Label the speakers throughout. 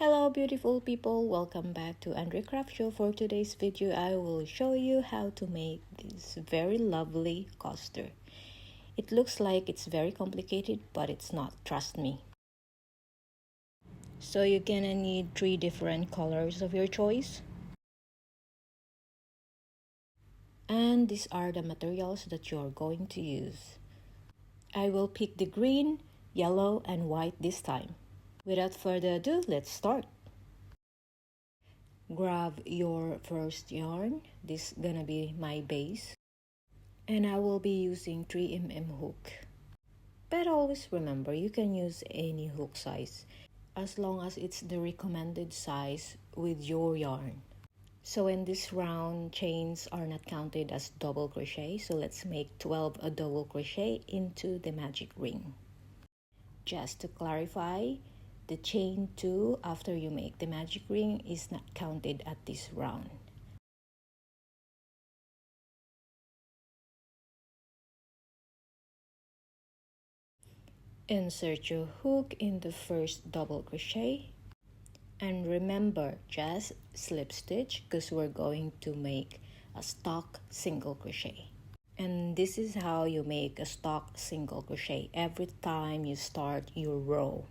Speaker 1: Hello beautiful people, welcome back to 𝚐𝚐𝚗𝚗. For today's video, I will show you how to make this very lovely coaster. It looks like it's very complicated, but it's not, trust me. So you're gonna need 3 different colors of your choice. And these are the materials that you're going to use. I will pick the green, yellow, and white this time. Without further ado, let's start. Grab your first yarn. This is gonna be my base. And I will be using 3mm hook. But always remember, you can use any hook size as long as it's the recommended size with your yarn. So in this round, chains are not counted as double crochet, so let's make 12 a double crochet into the magic ring. Just to clarify, the chain 2 after you make the magic ring is not counted at this round. Insert your hook in the first double crochet. And remember, just slip stitch because we're going to make a stock single crochet. And this is how you make a stock single crochet every time you start your row.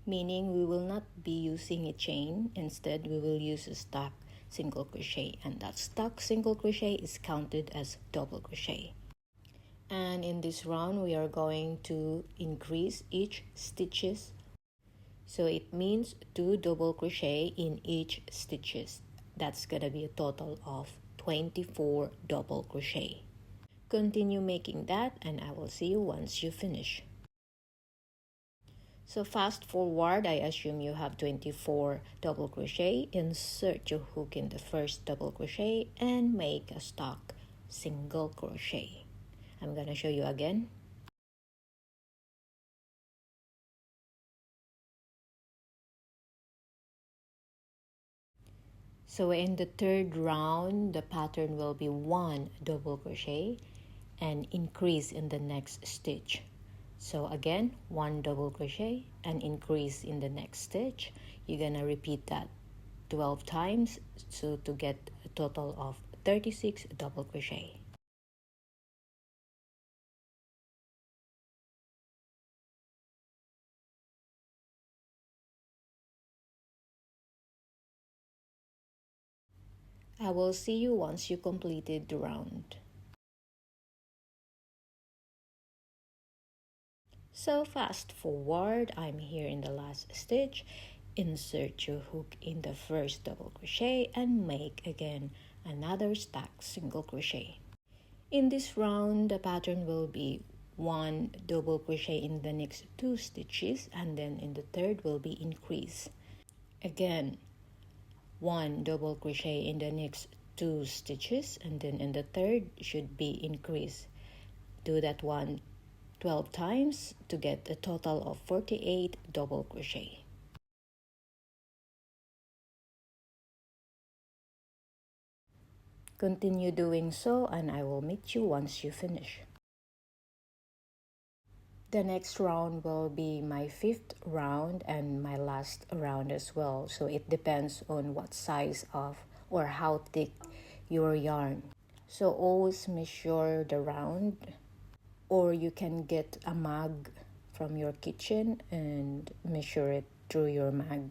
Speaker 1: Meaning we will not be using a chain, instead we will use a stock single crochet, and that stock single crochet is counted as double crochet. And in this round we are going to increase each stitches, so it means 2 double crochet in each stitches. That's gonna be a total of 24 double crochet. Continue making that and I will see you once you finish. So fast forward, I assume you have 24 double crochet. Insert your hook in the first double crochet and make a stock single crochet. I'm gonna show you again. So in the third round, the pattern will be 1 double crochet and increase in the next stitch. So again, 1 double crochet and increase in the next stitch. You're gonna repeat that 12 times so to get a total of 36 double crochet. I will see you once you completed the round. So fast forward, I'm here in the last stitch. Insert your hook in the first double crochet and make again another stack single crochet. In this round, the pattern will be 1 double crochet in the next 2 stitches, and then in the third will be increase. Again, 1 double crochet in the next 2 stitches, and then in the third should be increase. Do that 12 times to get a total of 48 double crochet. Continue doing so and I will meet you once you finish. The next round will be my 5th round and my last round as well, so it depends on what size of or how thick your yarn. So always measure the round, or you can get a mag from your kitchen and measure it through your mag.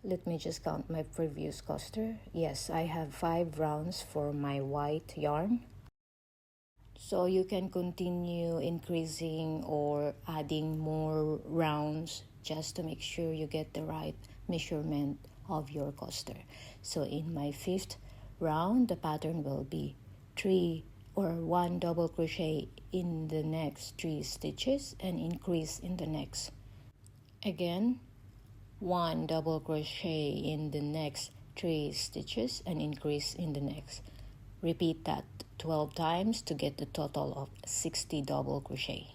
Speaker 1: Let me just count my previous coaster. Yes, I have 5 rounds for my white yarn. So you can continue increasing or adding more rounds just to make sure you get the right measurement of your coaster. So in my 5th round, the pattern will be 1 double crochet in the next 3 stitches and increase in the next. Again, 1 double crochet in the next 3 stitches and increase in the next. Repeat that 12 times to get a total of 60 double crochet.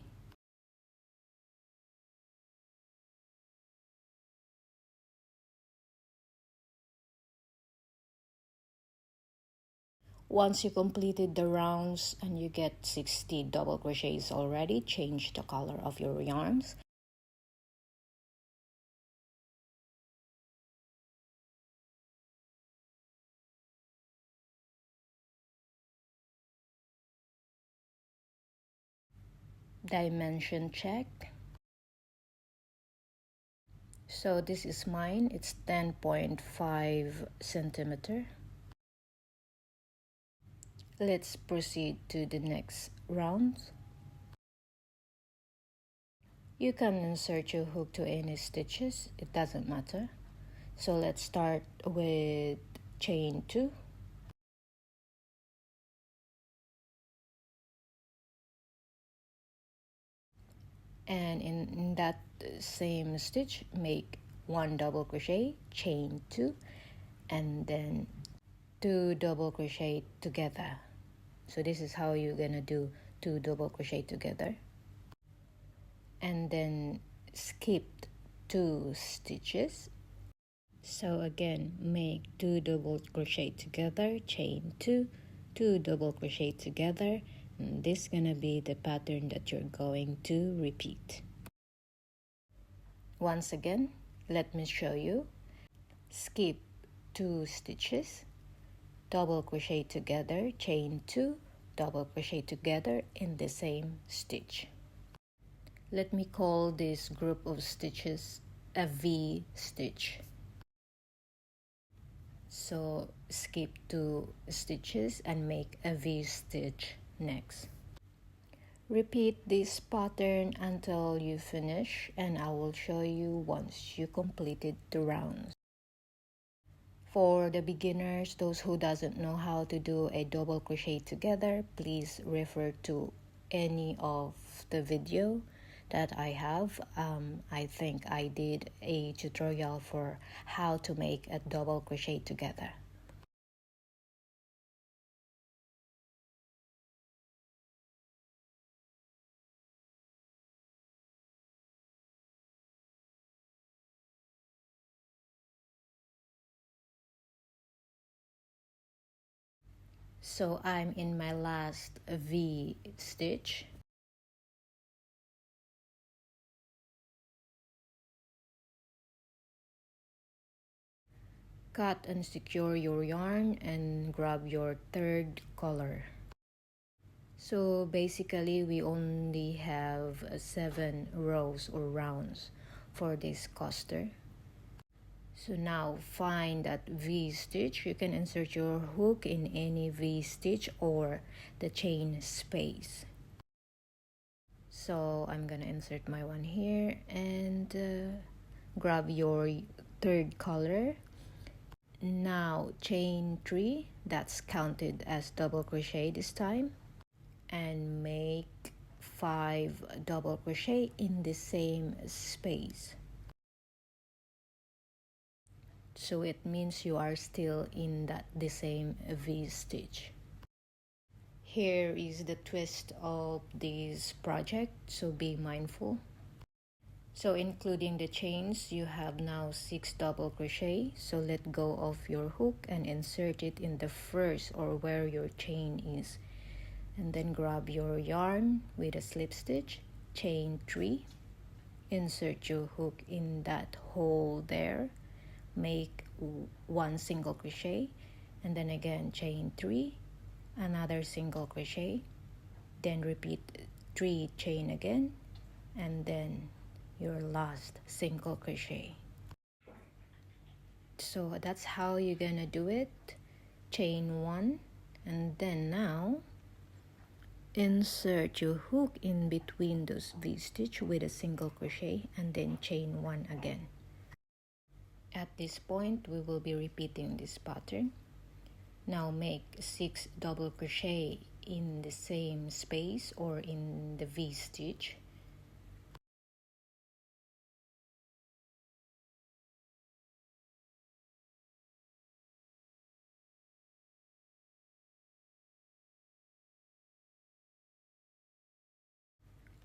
Speaker 1: Once you completed the rounds and you get 60 double crochets already, change the color of your yarns. dimension check. So this is mine, it's 10.5 centimeter. Let's proceed to the next round. You can insert your hook to any stitches, it doesn't matter. So let's start with chain 2. And in that same stitch, make 1 double crochet, chain 2, and then 2 double crochet together. So this is how you're gonna do 2 double crochet together. And then skip 2 stitches. So again, make 2 double crochet together, chain 2, 2 double crochet together, and this is gonna be the pattern that you're going to repeat. Once again, let me show you. Skip 2 stitches, double crochet together, chain 2, double crochet together in the same stitch. Let me call this group of stitches a V stitch. So skip 2 stitches and make a V stitch next. Repeat this pattern until you finish, and I will show you once you completed the rounds. For the beginners, those who doesn't know how to do a double crochet together, please refer to any of the video that I have. I think I did a tutorial for how to make a double crochet together. So I'm in my last V stitch. Cut and secure your yarn and grab your third color. So basically we only have 7 rows or rounds for this coaster. So now find that V stitch. You can insert your hook in any V stitch or the chain space. So I'm gonna insert my one here and grab your third color. Now chain 3, that's counted as double crochet this time, and make 5 double crochet in the same space. So it means you are still in the same V stitch. Here is the twist of this project, so be mindful. So including the chains, you have now 6 double crochet. So let go of your hook and insert it in the first or where your chain is. And then grab your yarn with a slip stitch, chain 3, insert your hook in that hole there, make 1 single crochet, and then again chain 3, another single crochet, then repeat 3 chain again, and then your last single crochet. So that's how you're gonna do it. Chain 1, and then now insert your hook in between those V stitch with a single crochet, and then chain 1 again. At this point we will be repeating this pattern. Now make 6 double crochet in the same space or in the V stitch.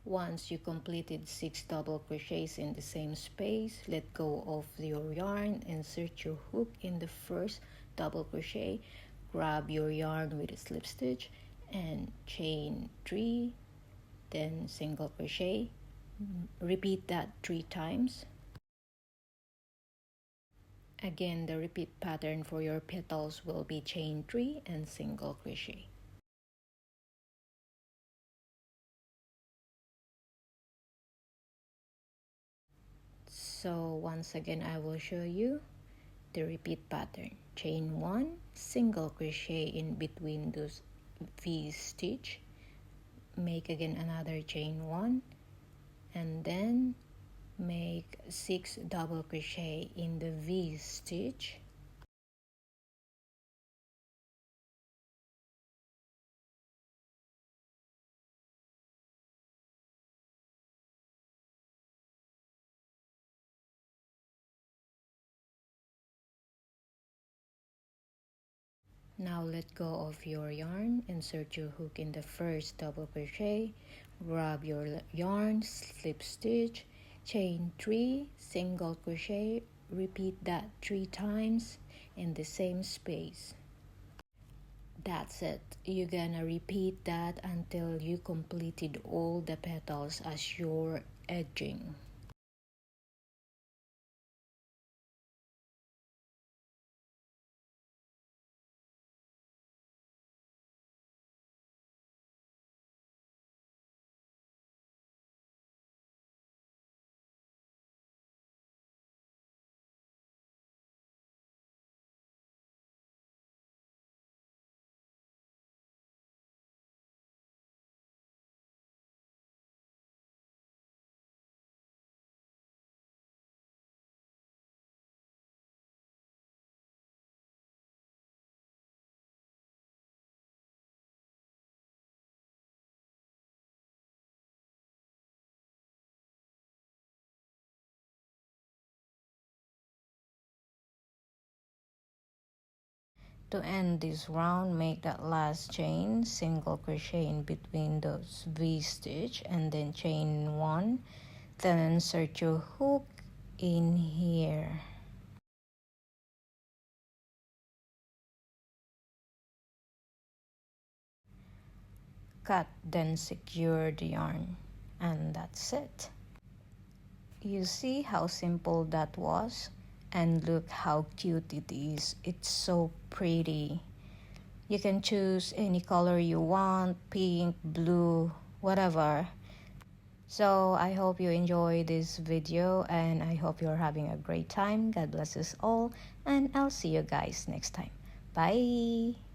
Speaker 1: Once you completed 6 double crochets in the same space, let go of your yarn, insert your hook in the first double crochet, grab your yarn with a slip stitch and chain 3, then single crochet. Repeat that 3 times. Again, the repeat pattern for your petals will be chain 3 and single crochet. So once again, I will show you the repeat pattern. Chain 1, single crochet in between those V stitch, make again another chain 1, and then make 6 double crochet in the V stitch. Now let go of your yarn, insert your hook in the first double crochet, grab your yarn, slip stitch, chain 3, single crochet, repeat that 3 times in the same space. That's it. You're gonna repeat that until you completed all the petals as you're edging. To end this round, make that last chain, single crochet in between those V stitch, and then chain 1, then insert your hook in here. Cut, then secure the yarn, and that's it. You see how simple that was? And look how cute it is. It's so pretty. You can choose any color you want, pink, blue, whatever. So I hope you enjoy this video, and I hope you're having a great time. God bless us all, and I'll see you guys next time. Bye!